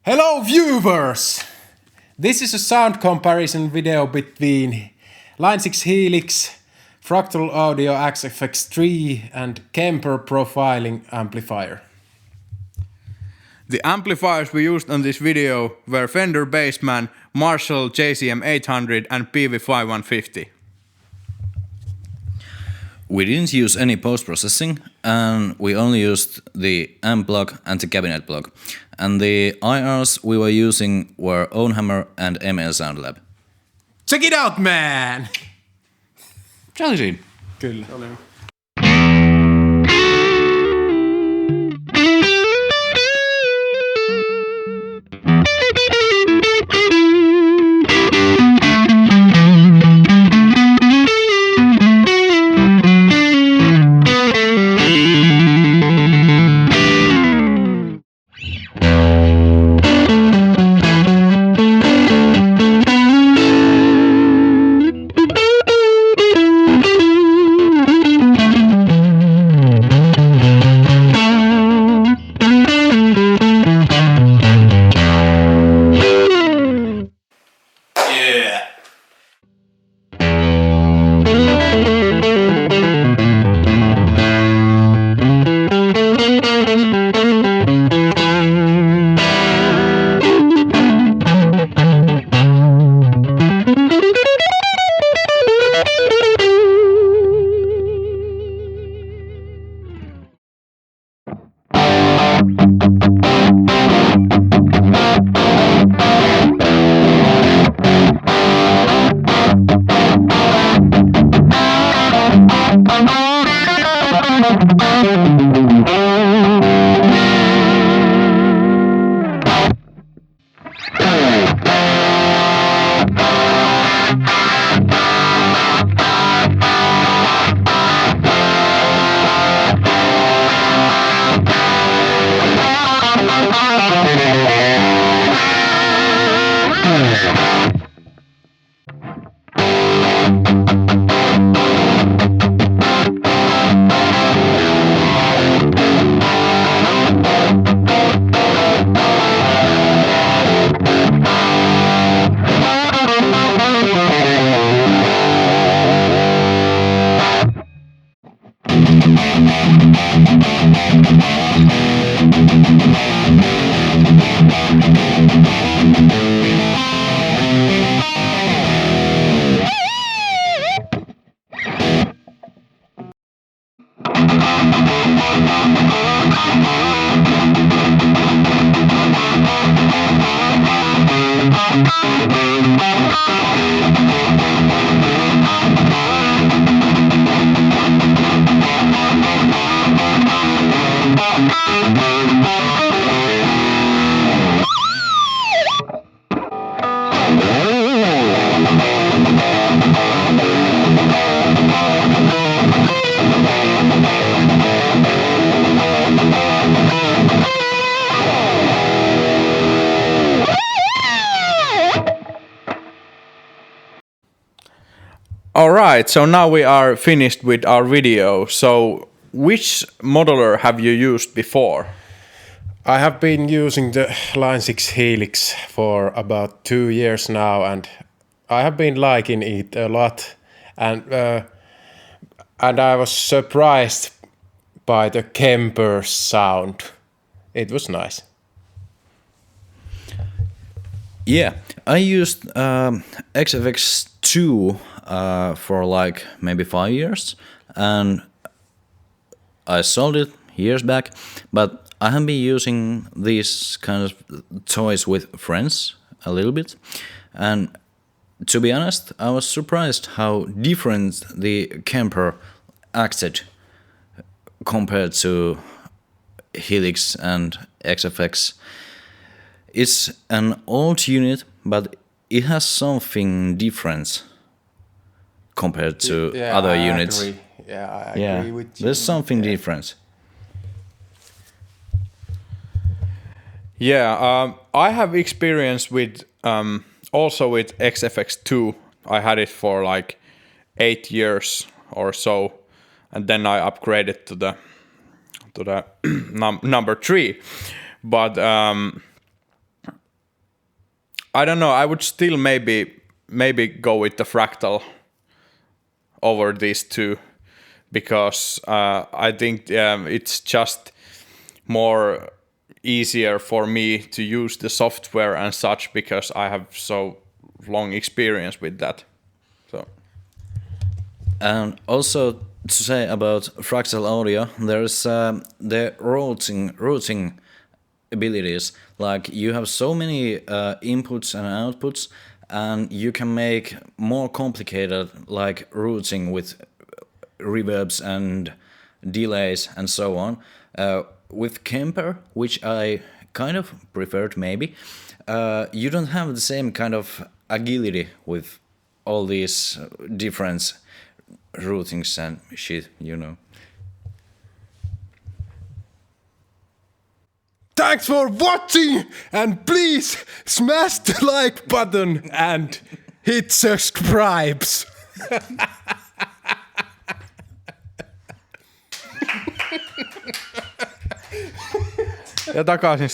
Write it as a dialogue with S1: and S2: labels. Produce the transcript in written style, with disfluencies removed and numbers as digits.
S1: Hello viewers! This is a sound comparison video between Line 6 HELIX, Fractal Audio XFX3 and KEMPER profiling amplifier.
S2: The amplifiers we used on this video were Fender Bassman, Marshall JCM 800 and PV5150.
S3: We didn't use any post-processing, and we only used the amp block and the cabinet block. And the IRs we were using were Ownhammer and ML Sound Lab.
S1: Check it out, man!
S3: Challenging.
S1: Kyllä.
S2: Alright, so now we are finished with our video. So, which modeler have you used before?
S1: I have been using the Line 6 HELIX for about 2 years now, and I have been liking it a lot. And I was surprised by the KEMPER sound. It was nice.
S3: Yeah, I used XFX2 for like maybe 5 years, and I sold it years back, but I have been using these kind of toys with friends a little bit, and to be honest, I was surprised how different the KEMPER acted compared to HELIX and XFX. It's an old unit, but it has something different compared to other units.
S1: Agree. Yeah, I agree with you.
S3: There's something different.
S2: Yeah, I have experience with also with XFX2. I had it for like 8 years or so, and then I upgraded to the number 3. But I don't know. I would still maybe go with the fractal over these two, because I think it's just more easier for me to use the software and such, because I have so long experience with that. So.
S3: And also to say about fractal audio, there's the routing abilities. Like you have so many inputs and outputs, and you can make more complicated like routing with reverbs and delays and so on. With Kemper, which I kind of preferred maybe, you don't have the same kind of agility with all these different routings and shit, you know.
S1: Thanks for watching, and please smash the like button and hit subscribes.
S2: Ja takaisin